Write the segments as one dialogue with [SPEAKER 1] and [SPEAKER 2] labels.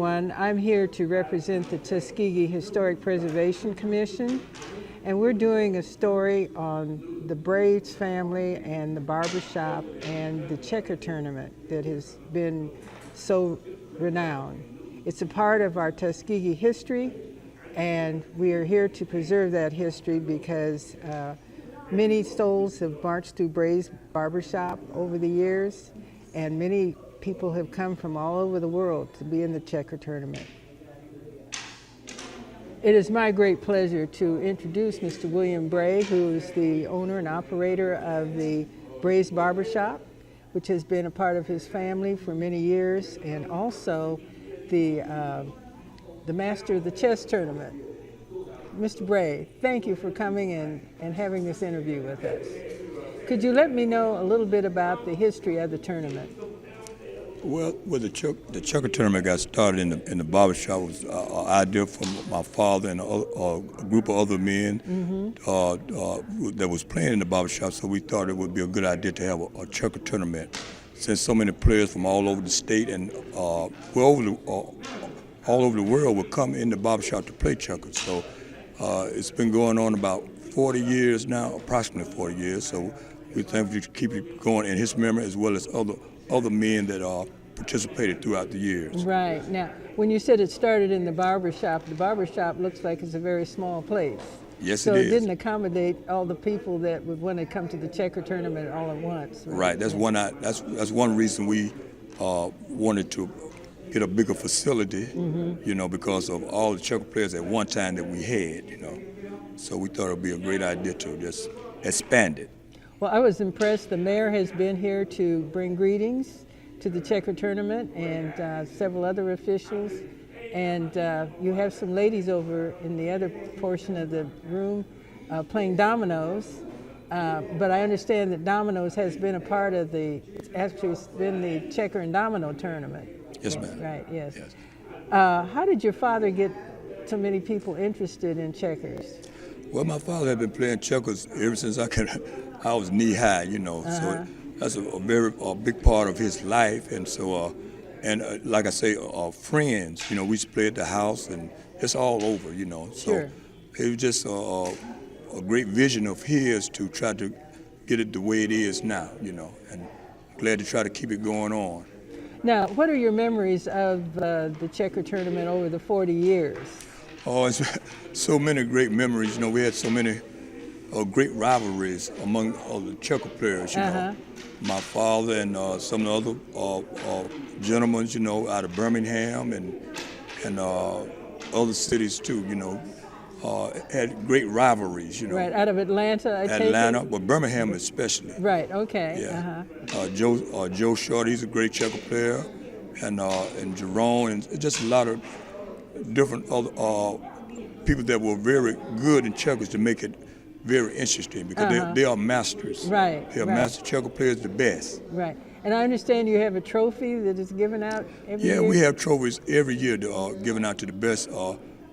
[SPEAKER 1] everyone. I'm here to represent the Tuskegee Historic Preservation Commission, and we're doing a story on the Braves family and the barbershop and the checker tournament that has been so renowned. It's a part of our Tuskegee history, and we are here to preserve that history because many souls have marched through Braves barbershop over the years, and many people have come from all over the world to be in the checker tournament. It is my great pleasure to introduce Mr. William Bray, who is the owner and operator of the Braves Barbershop, which has been a part of his family for many years, and also the master of the chess tournament. Mr. Bray, thank you for coming and having this interview with us. Could you let me know a little bit about the history of the tournament?
[SPEAKER 2] Well, the checker tournament got started in the barbershop. It was an idea from my father and a group of other men that was playing in the barbershop, so we thought it would be a good idea to have a checker tournament. Since so many players from all over the state and all over the world would come in the barbershop to play checkers. So it's been going on about 40 years now, approximately 40 years, so we think we should keep it going in his memory as well as other men that participated throughout the years.
[SPEAKER 1] Right. Now, when you said it started in the barbershop looks like it's a very small place.
[SPEAKER 2] Yes,
[SPEAKER 1] so
[SPEAKER 2] it is.
[SPEAKER 1] So it didn't accommodate all the people that would want to come to the checker tournament all at once.
[SPEAKER 2] Right. That's one reason we wanted to get a bigger facility, because of all the checker players at one time that we had, So we thought it would be a great idea to just expand it.
[SPEAKER 1] Well, I was impressed. The mayor has been here to bring greetings to the checker tournament, and several other officials. And you have some ladies over in the other portion of the room playing dominoes. But I understand that dominoes has been a part of it's been the checker and domino tournament.
[SPEAKER 2] Yes, ma'am.
[SPEAKER 1] Right, yes. How did your father get so many people interested in checkers?
[SPEAKER 2] Well, my father had been playing checkers ever since I was knee high, So that's a very big part of his life, and so like I say, friends, we used to play at the house, and it's all over, So
[SPEAKER 1] Sure.
[SPEAKER 2] It was just a great vision of his to try to get it the way it is now, and glad to try to keep it going on.
[SPEAKER 1] Now, what are your memories of the checker tournament over the 40 years?
[SPEAKER 2] Oh, it's so many great memories. We had so many great rivalries among the checker players, My father and some of the other gentlemen, out of Birmingham and other cities too, had great rivalries,
[SPEAKER 1] Right, out of Atlanta, I take it?
[SPEAKER 2] Atlanta, but Birmingham especially.
[SPEAKER 1] Right, okay.
[SPEAKER 2] Yeah. Joe Short, he's a great checker player, and Jerome, and just a lot of different other people that were very good in checkers to make it very interesting because they are masters.
[SPEAKER 1] Right.
[SPEAKER 2] They are master checker players, the best.
[SPEAKER 1] Right. And I understand you have a trophy that is given out every year?
[SPEAKER 2] Yeah, we have trophies every year given out to the best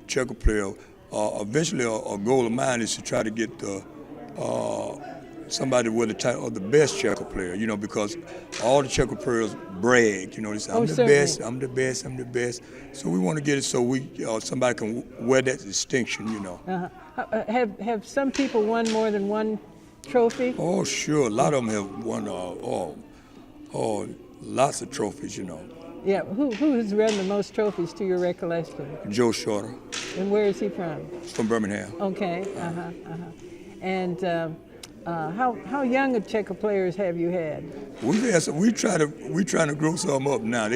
[SPEAKER 2] checker player. Eventually, a goal of mine is to try to get somebody with the title of the best checker player, because all the checker players brag, they say, I'm the best, I'm the best, I'm the best. So we want to get it so somebody can wear that distinction,
[SPEAKER 1] Have some people won more than one trophy?
[SPEAKER 2] Oh, sure. A lot of them have won lots of trophies,
[SPEAKER 1] Yeah, who has won the most trophies to your recollection?
[SPEAKER 2] Joe Shorter.
[SPEAKER 1] And where is he from?
[SPEAKER 2] From Birmingham.
[SPEAKER 1] Okay, And how young of checker players have you had?
[SPEAKER 2] We trying to grow some up now.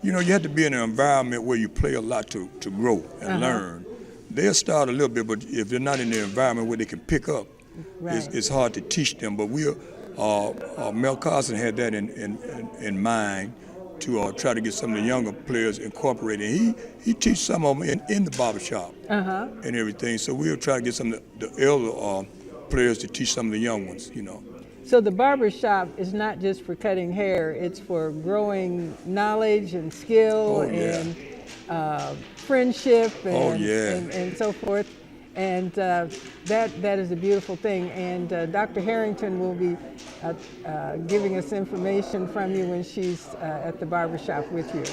[SPEAKER 2] You have to be in an environment where you play a lot to grow and learn. They'll start a little bit, but if they're not in the environment where they can pick up, it's hard to teach them. But Mel Carson had that in mind to try to get some of the younger players incorporated. He teaches some of them in the barbershop and everything. So we'll try to get some of the elder players to teach some of the young ones,
[SPEAKER 1] So the barbershop is not just for cutting hair, it's for growing knowledge and skill and friendship and so forth. And that is a beautiful thing. And Dr. Harrington will be giving us information from you when she's at the barbershop with you.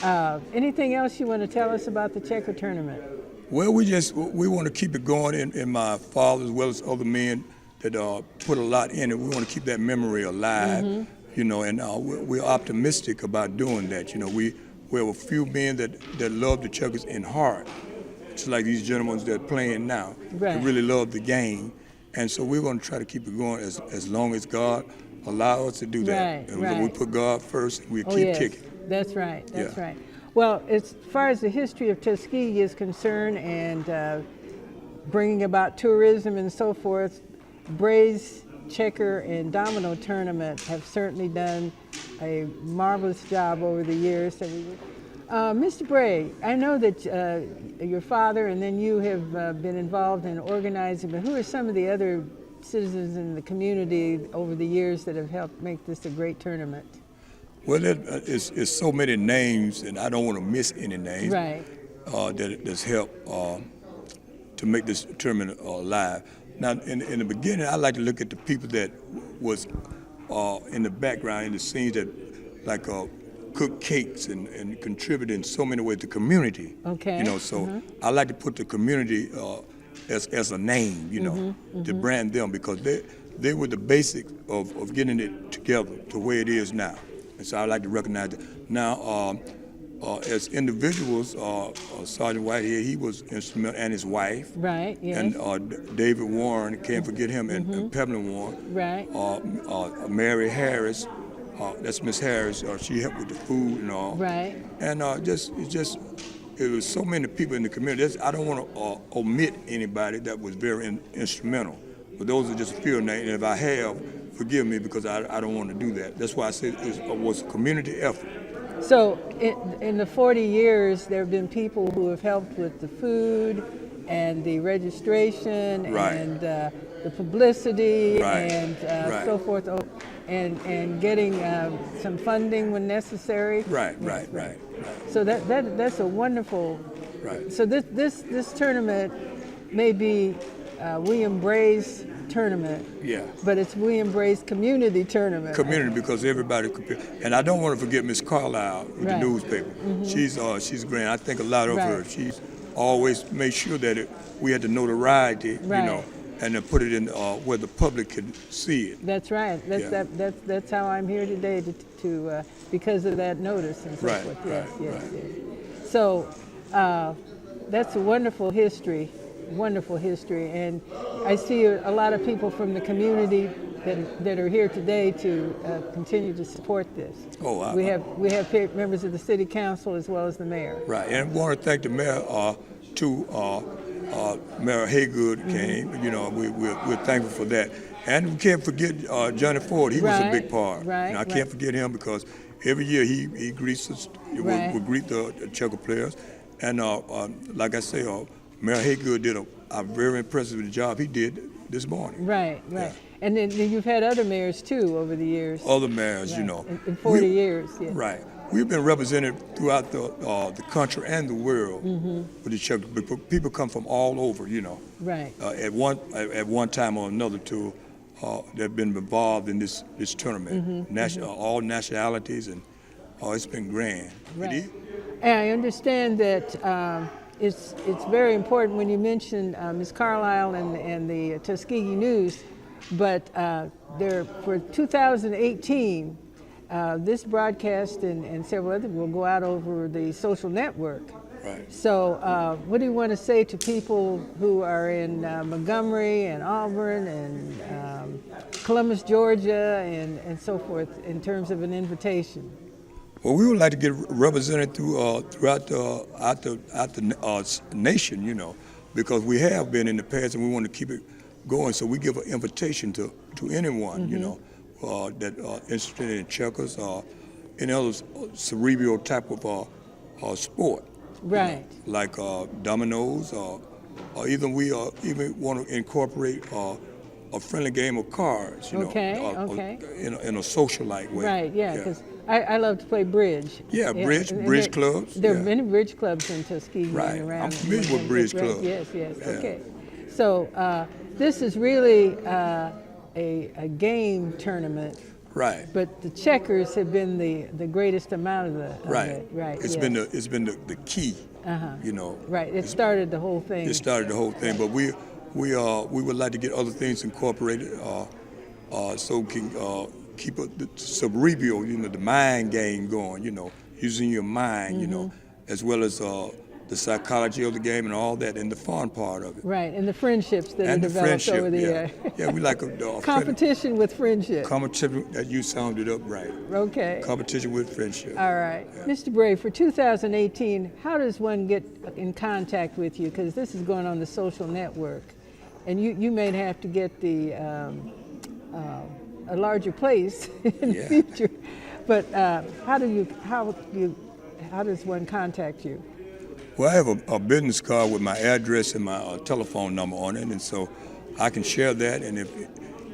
[SPEAKER 1] Anything else you want to tell us about the checker tournament?
[SPEAKER 2] Well, we want to keep it going, and my father as well as other men that put a lot in it. We want to keep that memory alive, you know, and we're optimistic about doing that. You know, we have a few men that love the checkers in heart, just like these gentlemen that are playing now.
[SPEAKER 1] Right.
[SPEAKER 2] They really love the game, and so we're going to try to keep it going as long as God allow us to do that.
[SPEAKER 1] Right,
[SPEAKER 2] And
[SPEAKER 1] right.
[SPEAKER 2] we put God first, we
[SPEAKER 1] Oh,
[SPEAKER 2] keep
[SPEAKER 1] yes.
[SPEAKER 2] kicking.
[SPEAKER 1] That's right. That's
[SPEAKER 2] Yeah.
[SPEAKER 1] right. Well, as far as the history of Tuskegee is concerned and bringing about tourism and so forth, Braves, checker, and domino tournament have certainly done a marvelous job over the years. Mr. Bray, I know that your father and then you have been involved in organizing, but who are some of the other citizens in the community over the years that have helped make this a great tournament?
[SPEAKER 2] Well, it's so many names, and I don't want to miss any names.
[SPEAKER 1] Right.
[SPEAKER 2] That's helped to make this tournament alive. Now, in the beginning, I like to look at the people that was in the background, in the scenes that like cook cakes and contribute in so many ways to the community.
[SPEAKER 1] Okay.
[SPEAKER 2] You know, so I like to put the community as a name, you know, to brand them, because they were the basic of getting it together to where it is now. And so I like to recognize that. Now, as individuals, Sergeant White here, he was instrumental, and his wife.
[SPEAKER 1] Right, yes.
[SPEAKER 2] And David Warren, can't forget him, and Pamela Warren.
[SPEAKER 1] Right.
[SPEAKER 2] Mary Harris, that's Miss Harris, she helped with the food and all.
[SPEAKER 1] Right.
[SPEAKER 2] And it was so many people in the community. I don't want to omit anybody that was very instrumental, but those are just a few names. And if I have, forgive me, because I don't want to do that. That's why I said it was a community effort.
[SPEAKER 1] So in the 40 years, there have been people who have helped with the food and the registration
[SPEAKER 2] Right.
[SPEAKER 1] and the publicity
[SPEAKER 2] Right.
[SPEAKER 1] and
[SPEAKER 2] Right.
[SPEAKER 1] so forth, and getting some funding when necessary.
[SPEAKER 2] Right.
[SPEAKER 1] So that's a wonderful.
[SPEAKER 2] Right.
[SPEAKER 1] So this tournament may be William Bray's tournament.
[SPEAKER 2] Yeah.
[SPEAKER 1] But it's William Bray's community tournament.
[SPEAKER 2] Community, because everybody could. And I don't want to forget Miss Carlisle with
[SPEAKER 1] Right.
[SPEAKER 2] the newspaper. She's great. I think a lot of her.
[SPEAKER 1] Right.
[SPEAKER 2] She's always made sure that we had the notoriety,
[SPEAKER 1] Right.
[SPEAKER 2] you know, and to put it in where the public could see it.
[SPEAKER 1] That's right.
[SPEAKER 2] Yeah.
[SPEAKER 1] That's how I'm here today to because of that notice and so
[SPEAKER 2] Right,
[SPEAKER 1] forth. Yes,
[SPEAKER 2] right,
[SPEAKER 1] yes,
[SPEAKER 2] right.
[SPEAKER 1] yes. So that's a wonderful history, and I see a lot of people from the community that are here today to continue to support this.
[SPEAKER 2] Oh,
[SPEAKER 1] we have members of the city council as well as the mayor.
[SPEAKER 2] Right, and I want to thank the mayor too. Mayor Haygood came. You know, we're thankful for that, and we can't forget Johnny Ford. He was a big part.
[SPEAKER 1] Right,
[SPEAKER 2] and I can't forget him, because every year he greets us.
[SPEAKER 1] Right.
[SPEAKER 2] Will greet the checker players, and like I say, Mayor Haygood did a very impressive job he did this morning.
[SPEAKER 1] Right.
[SPEAKER 2] Yeah.
[SPEAKER 1] And then you've had other mayors too over the years.
[SPEAKER 2] Other mayors, you
[SPEAKER 1] Right.
[SPEAKER 2] know.
[SPEAKER 1] In 40 years, yeah.
[SPEAKER 2] Right. We've been represented throughout the country and the world with the checker. People come from all over, you know.
[SPEAKER 1] Right.
[SPEAKER 2] At one time or another too, they've been involved in this tournament. All nationalities, and it's been grand.
[SPEAKER 1] Right.
[SPEAKER 2] It is.
[SPEAKER 1] And I understand that it's very important when you mention Ms. Carlisle and the Tuskegee News, but for 2018, this broadcast and several others will go out over the social network.
[SPEAKER 2] Right.
[SPEAKER 1] So what do you want to say to people who are in Montgomery and Auburn and Columbus, Georgia, and so forth, in terms of an invitation?
[SPEAKER 2] Well, we would like to get represented throughout the nation, you know, because we have been in the past, and we want to keep it going. So we give an invitation to anyone, you know, that interested in checkers or any other cerebral type of sport.
[SPEAKER 1] Right.
[SPEAKER 2] You know, like dominoes, or even we even want to incorporate a friendly game of cards, you know,
[SPEAKER 1] Okay.
[SPEAKER 2] in a social-like way.
[SPEAKER 1] Right, yeah, because I love to play bridge.
[SPEAKER 2] Yeah, bridge clubs.
[SPEAKER 1] There are
[SPEAKER 2] yeah.
[SPEAKER 1] many bridge clubs in Tuskegee
[SPEAKER 2] Right.
[SPEAKER 1] and around.
[SPEAKER 2] I'm familiar with bridge clubs.
[SPEAKER 1] Yes,
[SPEAKER 2] Yeah.
[SPEAKER 1] okay. So this is really a game tournament
[SPEAKER 2] Right.
[SPEAKER 1] But the checkers have been the greatest amount of the
[SPEAKER 2] Right.
[SPEAKER 1] it. Right.
[SPEAKER 2] It's
[SPEAKER 1] yes.
[SPEAKER 2] been the key. You know.
[SPEAKER 1] Right. It started the whole thing.
[SPEAKER 2] It started the whole thing, but we would like to get other things incorporated, so can keep the cerebral, you know, the mind game going. You know, using your mind. You know, as well as the psychology of the game and all that, and the fun part of it.
[SPEAKER 1] Right, and the friendships that are
[SPEAKER 2] And the
[SPEAKER 1] developed
[SPEAKER 2] friendship,
[SPEAKER 1] over the year.
[SPEAKER 2] Yeah, we like a
[SPEAKER 1] Competition with friendship.
[SPEAKER 2] competition. That you sounded up right.
[SPEAKER 1] Okay.
[SPEAKER 2] Competition with friendship.
[SPEAKER 1] All right.
[SPEAKER 2] Yeah.
[SPEAKER 1] Mr. Bray, for 2018, how does one get in contact with you? Because this is going on the social network, and you may have to get a larger place in the future. But how does one contact you?
[SPEAKER 2] Well, I have a business card with my address and my telephone number on it, and so I can share that. And if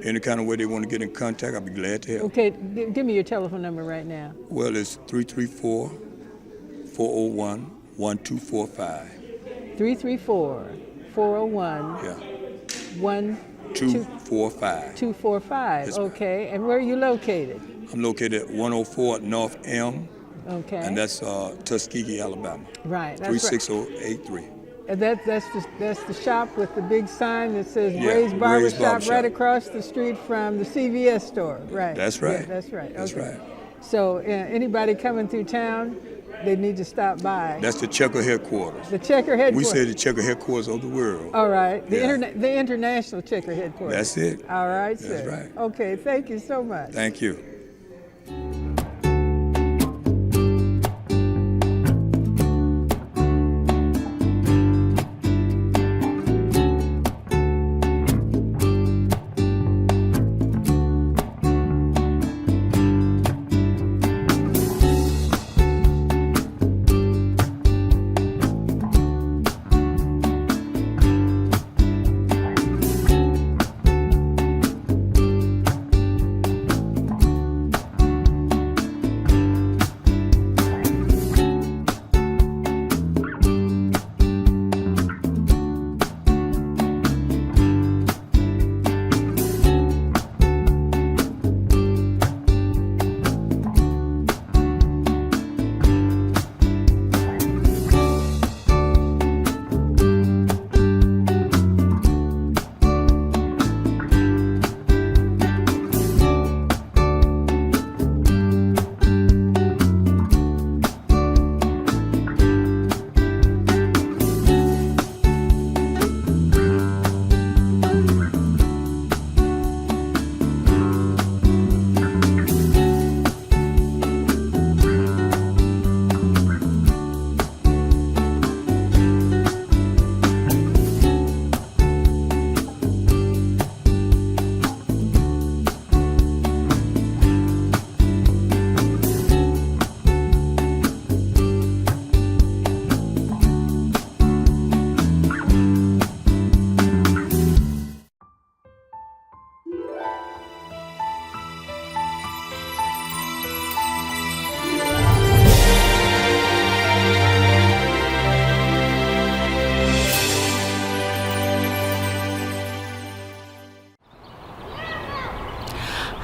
[SPEAKER 2] any kind of way they want to get in contact, I'll be glad to help.
[SPEAKER 1] Okay, give me your telephone number right now.
[SPEAKER 2] Well, it's 334-401-1245.
[SPEAKER 1] 334-401.
[SPEAKER 2] Yeah.
[SPEAKER 1] 1245.
[SPEAKER 2] 245. Yes,
[SPEAKER 1] Okay, and where are you located?
[SPEAKER 2] I'm located at 104 North M.
[SPEAKER 1] Okay.
[SPEAKER 2] And that's Tuskegee, Alabama.
[SPEAKER 1] Right. That's
[SPEAKER 2] 36083.
[SPEAKER 1] And that's the shop with the big sign that says
[SPEAKER 2] Yeah,
[SPEAKER 1] Ray's
[SPEAKER 2] Ray's
[SPEAKER 1] Barbershop
[SPEAKER 2] Barbershop.
[SPEAKER 1] right across the street from the CVS store. Right.
[SPEAKER 2] That's right.
[SPEAKER 1] Yeah, that's right.
[SPEAKER 2] That's
[SPEAKER 1] okay.
[SPEAKER 2] right.
[SPEAKER 1] So anybody coming through town, they need to stop by.
[SPEAKER 2] That's the Checker headquarters.
[SPEAKER 1] The Checker headquarters.
[SPEAKER 2] We say the Checker headquarters of the world.
[SPEAKER 1] All right. The
[SPEAKER 2] Yeah.
[SPEAKER 1] the international Checker headquarters.
[SPEAKER 2] That's it.
[SPEAKER 1] All right, sir.
[SPEAKER 2] That's right.
[SPEAKER 1] Okay. Thank you so much.
[SPEAKER 2] Thank you.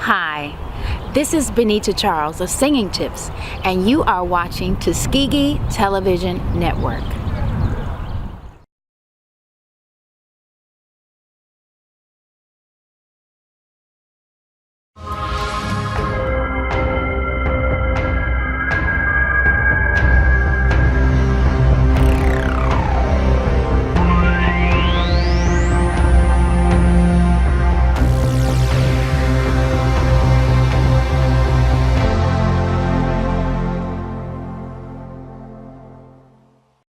[SPEAKER 3] Hi, this is Benita Charles of Singing Tips, and you are watching Tuskegee Television Network.